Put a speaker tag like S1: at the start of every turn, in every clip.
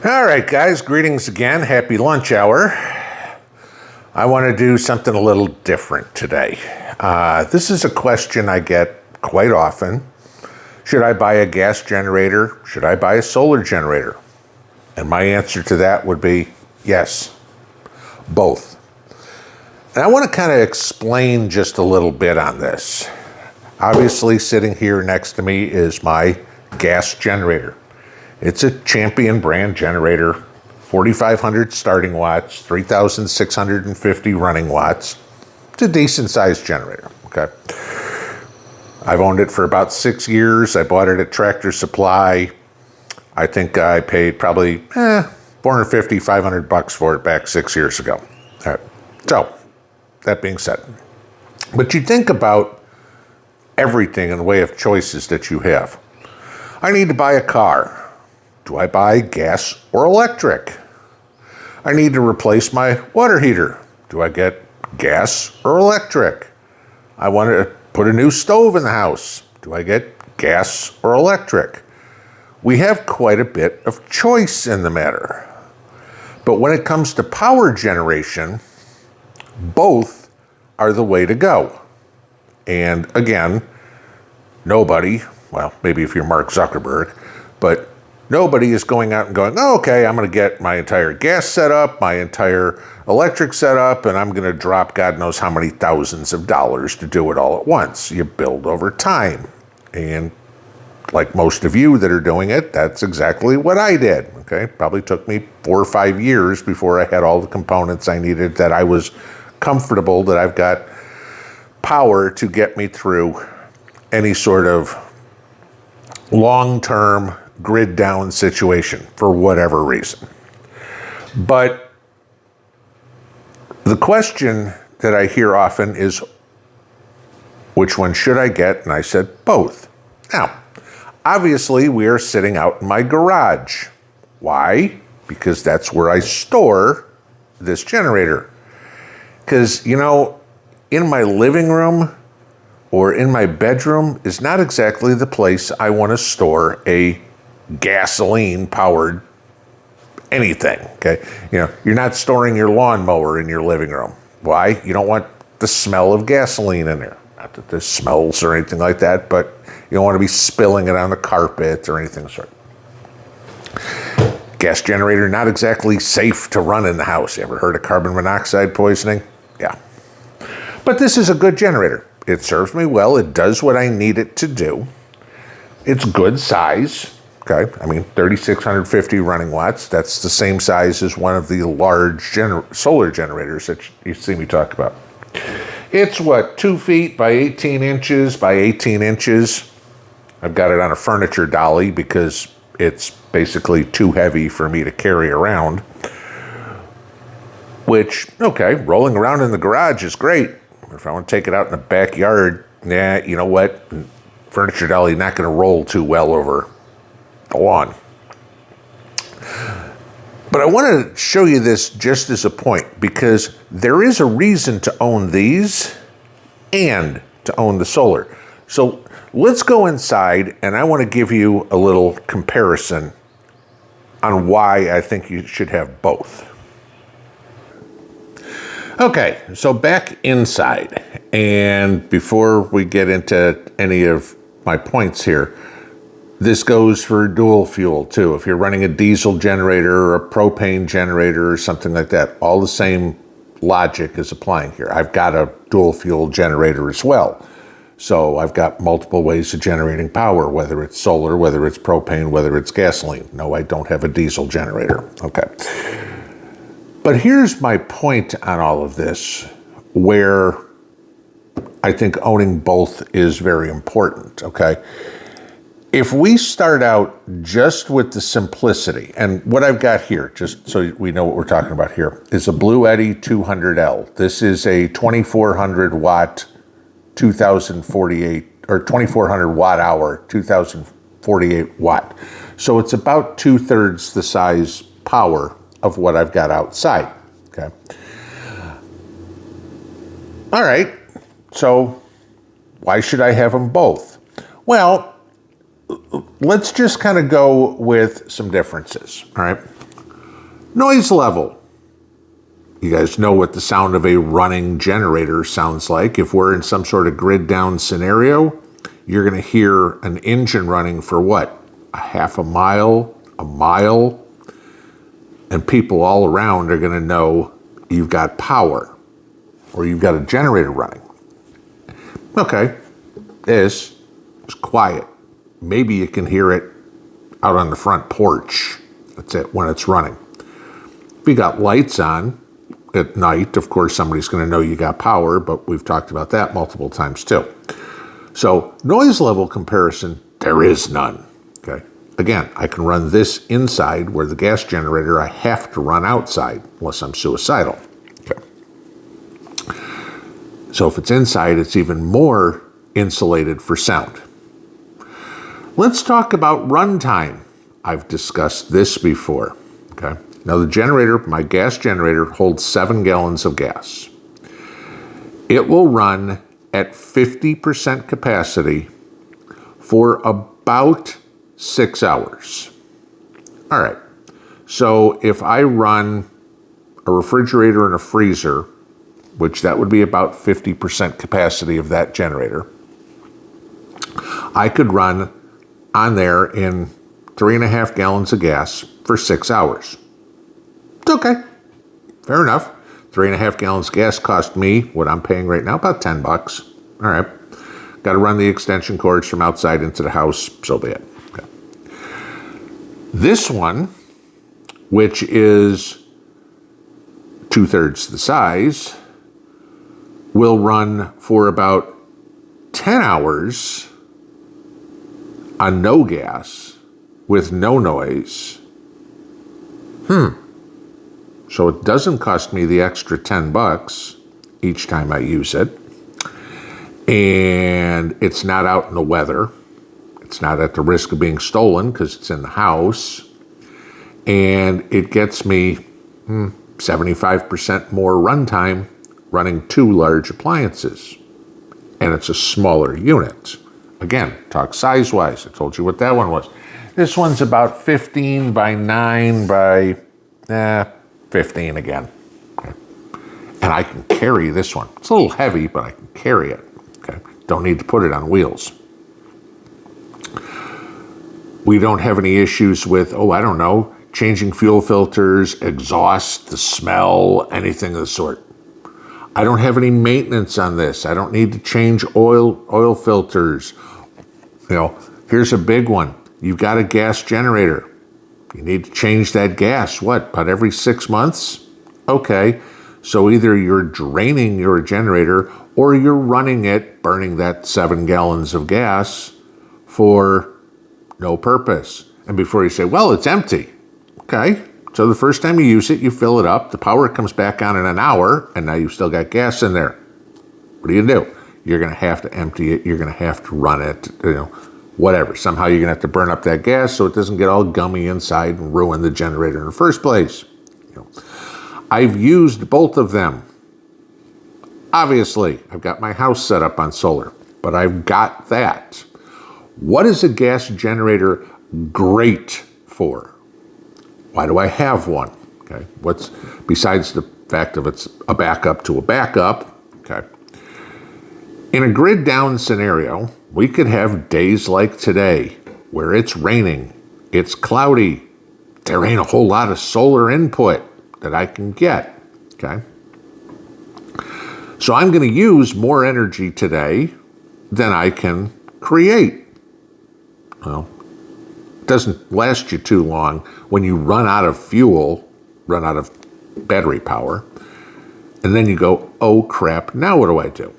S1: All right, guys, greetings again. Happy lunch hour. I want to do something a little different today. This is a question I get quite often. Should I buy a gas generator? Should I buy a solar generator? And my answer to that would be yes, both. And I want to kind of explain just a little bit on this. Obviously, sitting here next to me is my gas generator. It's a Champion brand generator, 4,500 starting watts, 3,650 running watts. It's a decent sized generator, okay? I've owned it for about 6 years. I bought it at Tractor Supply. I think I paid probably $450, $500 for it back 6 years ago. All right. So, that being said, but you think about everything in the way of choices that you have. I need to buy a car. Do I buy gas or electric? I need to replace my water heater. Do I get gas or electric? I want to put a new stove in the house. Do I get gas or electric? We have quite a bit of choice in the matter. But when it comes to power generation, both are the way to go. And again, nobody, well, maybe if you're Mark Zuckerberg, but nobody is going out and going, oh, okay, I'm going to get my entire gas set up, my entire electric set up, and I'm going to drop God knows how many thousands of dollars to do it all at once. You build over time. And like most of you that are doing it, that's exactly what I did. Okay, probably took me 4 or 5 years before I had all the components I needed, that I was comfortable that I've got power to get me through any sort of long-term grid down situation for whatever reason. But the question that I hear often is, which one should I get? And I said, both. Now, obviously we are sitting out in my garage. Why? Because that's where I store this generator. Because, you know, in my living room or in my bedroom is not exactly the place I want to store a gasoline-powered anything, okay? You know, you're not storing your lawnmower in your living room. Why? You don't want the smell of gasoline in there. Not that this smells or anything like that, but you don't want to be spilling it on the carpet or anything sort. Gas generator, not exactly safe to run in the house. You ever heard of carbon monoxide poisoning? Yeah. But this is a good generator. It serves me well. It does what I need it to do. It's good size. Okay, I mean, 3,650 running watts. That's the same size as one of the large solar generators that you see me talk about. It's what, 2 feet by 18 inches by 18 inches. I've got it on a furniture dolly because it's basically too heavy for me to carry around. Which, okay, rolling around in the garage is great. If I want to take it out in the backyard, you know what? Furniture dolly not going to roll too well over the lawn. But I want to show you this just as a point, because there is a reason to own these and to own the solar. So let's go inside, and I want to give you a little comparison on why I think you should have both. Okay, so back inside, and before we get into any of my points here, this goes for dual fuel too. If you're running a diesel generator or a propane generator or something like that, all the same logic is applying here. I've got a dual fuel generator as well. So I've got multiple ways of generating power, whether it's solar, whether it's propane, whether it's gasoline. No, I don't have a diesel generator. Okay. But here's my point on all of this, where I think owning both is very important, okay? If we start out just with the simplicity, and what I've got here, just so we know what we're talking about here, is a Bluetti AC200L. This is a 2,400 watt, 2048, or 2,400 watt hour, 2048 watt. So it's about 2/3 the size power of what I've got outside, okay? All right, so why should I have them both? Well, let's just kind of go with some differences, all right? Noise level. You guys know what the sound of a running generator sounds like. If we're in some sort of grid down scenario, you're going to hear an engine running for what? A half a mile, and people all around are going to know you've got power or you've got a generator running. Okay, this is quiet. Maybe you can hear it out on the front porch. That's it, when it's running. If you got lights on at night, of course, somebody's going to know you got power, but we've talked about that multiple times too. So noise level comparison, there is none. Okay. Again, I can run this inside where the gas generator I have to run outside unless I'm suicidal. Okay. So if it's inside, it's even more insulated for sound. Let's talk about runtime. I've discussed this before. Okay. Now the generator, my gas generator, holds 7 gallons of gas. It will run at 50% capacity for about 6 hours. All right. So if I run a refrigerator and a freezer, which that would be about 50% capacity of that generator, I could run on there in 3.5 gallons of gas for 6 hours. It's okay. Fair enough. 3.5 gallons of gas cost me, what I'm paying right now, about $10. All right. Got to run the extension cords from outside into the house, so be it. Okay. This one, which is 2/3 the size, will run for about 10 hours on no gas with no noise. So it doesn't cost me the extra $10 each time I use it. And it's not out in the weather. It's not at the risk of being stolen because it's in the house. And it gets me 75% more runtime running 2 large appliances. And it's a smaller unit. Again, talk size-wise. I told you what that one was. This one's about 15 by 9 by 15 again. Okay. And I can carry this one. It's a little heavy, but I can carry it. Okay. Don't need to put it on wheels. We don't have any issues with, changing fuel filters, exhaust, the smell, anything of the sort. I don't have any maintenance on this. I don't need to change oil filters. Here's a big one. You've got a gas generator. You need to change that gas, about every 6 months? Okay, so either you're draining your generator or you're running it, burning that 7 gallons of gas for no purpose. And before you say, well, it's empty. Okay, so the first time you use it, you fill it up, the power comes back on in an hour, and now you've still got gas in there. What do? You're going to have to empty it, you're going to have to run it, whatever. Somehow you're going to have to burn up that gas so it doesn't get all gummy inside and ruin the generator in the first place. I've used both of them. Obviously, I've got my house set up on solar, but I've got that. What is a gas generator great for? Why do I have one? Okay, what's besides the fact of it's a backup to a backup? Okay. In a grid down scenario, we could have days like today where it's raining, it's cloudy, there ain't a whole lot of solar input that I can get, okay? So I'm going to use more energy today than I can create. Well, it doesn't last you too long when you run out of fuel, run out of battery power, and then you go, oh crap, now what do I do?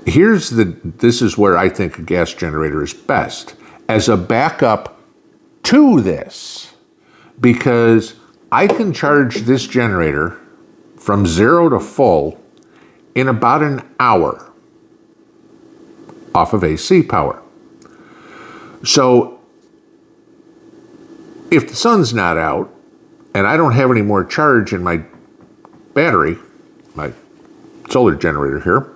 S1: This is where I think a gas generator is best as a backup to this, because I can charge this generator from 0 to full in about an hour off of AC power. So if the sun's not out and I don't have any more charge in my battery, my solar generator here,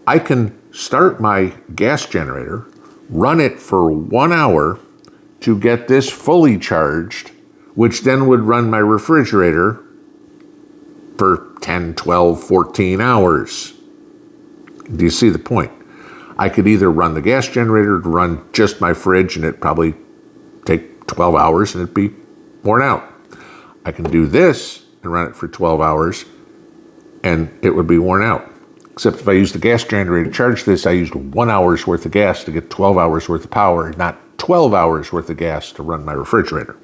S1: I can start my gas generator, run it for 1 hour to get this fully charged which then would run my refrigerator for 10, 12, 14 hours. Do you see the point? I could either run the gas generator to run just my fridge, and it'd probably take 12 hours and it'd be worn out. I can do this and run it for 12 hours and it would be worn out. Except if I use the gas generator to charge this, I used 1 hour's worth of gas to get 12 hours worth of power, not 12 hours worth of gas to run my refrigerator.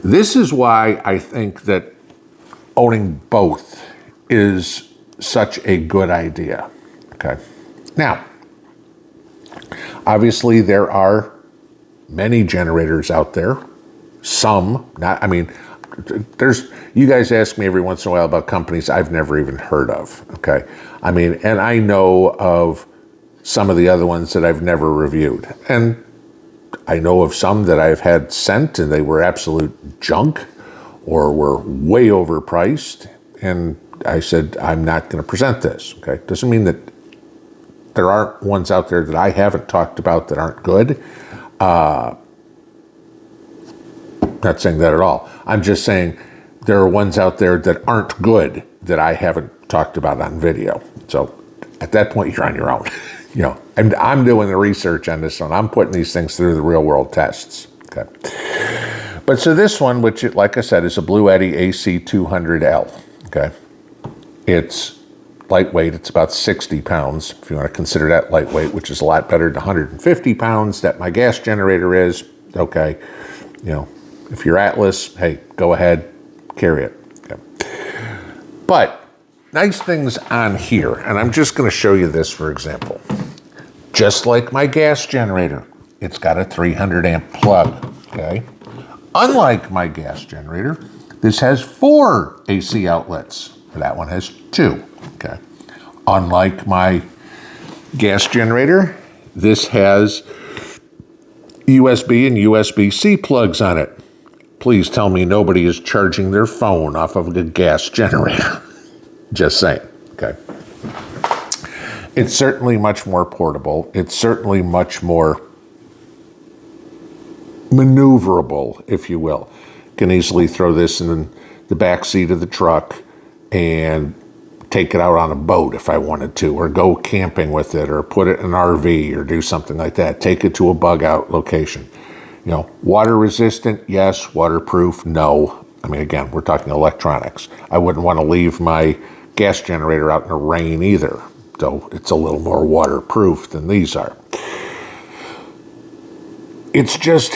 S1: This is why I think that owning both is such a good idea. Okay. Now, obviously there are many generators out there. Some, not, I mean, you guys ask me every once in a while about companies I've never even heard of, okay? I mean, and I know of some of the other ones that I've never reviewed. And I know of some that I've had sent and they were absolute junk or were way overpriced. And I said, I'm not going to present this, okay? Doesn't mean that there aren't ones out there that I haven't talked about that aren't good. Not saying that at all. I'm just saying there are ones out there that aren't good that I haven't talked about on video. So at that point, you're on your own. You know, I'm doing the research on this one. I'm putting these things through the real world tests. Okay. But so this one, which, like I said, is a Bluetti AC200L. Okay. It's lightweight. It's about 60 pounds, if you want to consider that lightweight, which is a lot better than 150 pounds that my gas generator is. Okay. You know, if you're Atlas, hey, go ahead, carry it. Okay. But nice things on here, and I'm just going to show you this for example. Just like my gas generator, it's got a 300 amp plug, okay? Unlike my gas generator, this has 4 AC outlets. That one has 2, okay? Unlike my gas generator, this has USB and USB-C plugs on it. Please tell me nobody is charging their phone off of a gas generator. Just saying, okay? It's certainly much more portable. It's certainly much more maneuverable, if you will. Can easily throw this in the back seat of the truck and take it out on a boat if I wanted to, or go camping with it, or put it in an RV, or do something like that. Take it to a bug out location. You know, water resistant, yes. Waterproof, no. I mean, again, we're talking electronics. I wouldn't want to leave my gas generator out in the rain either, though it's a little more waterproof than these are. It's just,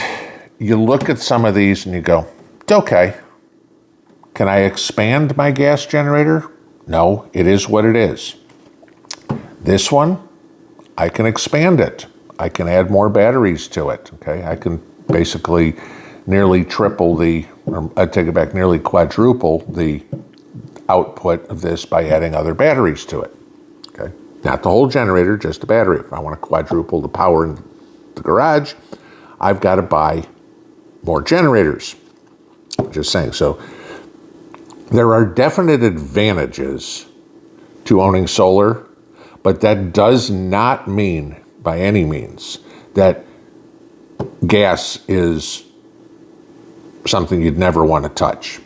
S1: you look at some of these and you go, it's okay. Can I expand my gas generator? No, it is what it is. This one, I can expand it. I can add more batteries to it, okay? I can basically nearly triple or I take it back, nearly quadruple the output of this by adding other batteries to it, okay? Not the whole generator, just the battery. If I want to quadruple the power in the garage, I've got to buy more generators. Just saying. So there are definite advantages to owning solar, but that does not mean by any means that gas is something you'd never want to touch.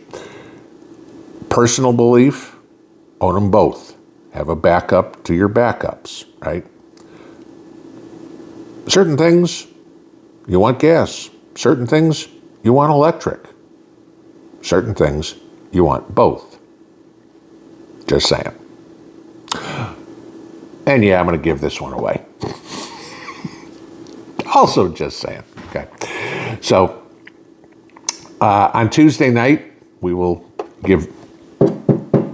S1: Personal belief, own them both. Have a backup to your backups, right? Certain things, you want gas. Certain things, you want electric. Certain things, you want both. Just saying. And yeah, I'm going to give this one away. Also just saying. Okay. So on Tuesday night, we will give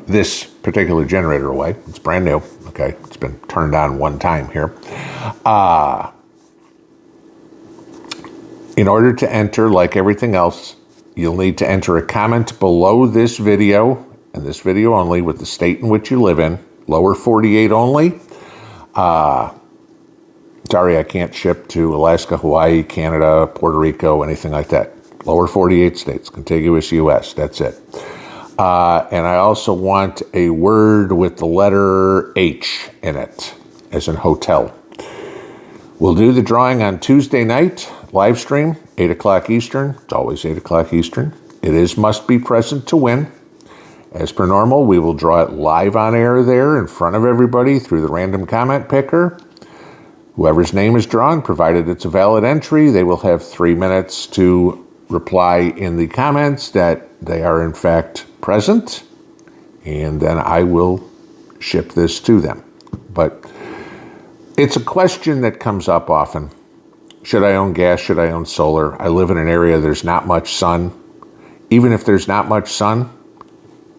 S1: this particular generator away. It's brand new. Okay. It's been turned on one time here. In order to enter, like everything else, you'll need to enter a comment below this video, and this video only, with the state in which you live in, lower 48 only. Sorry, I can't ship to Alaska, Hawaii, Canada, Puerto Rico, anything like that. Lower 48 states, contiguous U.S., that's it. And I also want a word with the letter H in it, as in hotel. We'll do the drawing on Tuesday night. live stream, 8 o'clock Eastern. It's always 8 o'clock Eastern. It is must be present to win. As per normal, we will draw it live on air there in front of everybody through the random comment picker. Whoever's name is drawn, provided it's a valid entry, they will have 3 minutes to reply in the comments that they are in fact present, and then I will ship this to them. But it's a question that comes up often. Should I own gas? Should I own solar? I live in an area there's not much sun. Even if there's not much sun,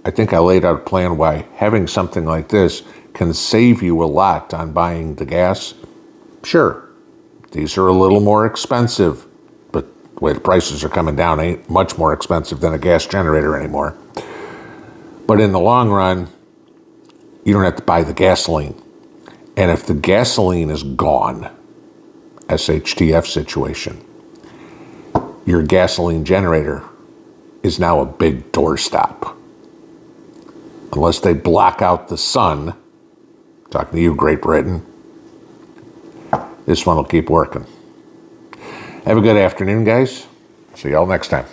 S1: I think I laid out a plan why having something like this can save you a lot on buying the gas. Sure, these are a little more expensive, but the way the prices are coming down, ain't much more expensive than a gas generator anymore. But in the long run, you don't have to buy the gasoline. And if the gasoline is gone, SHTF situation, your gasoline generator is now a big doorstop. Unless they block out the sun, talking to you, Great Britain, this one will keep working. Have a good afternoon, guys. See y'all next time.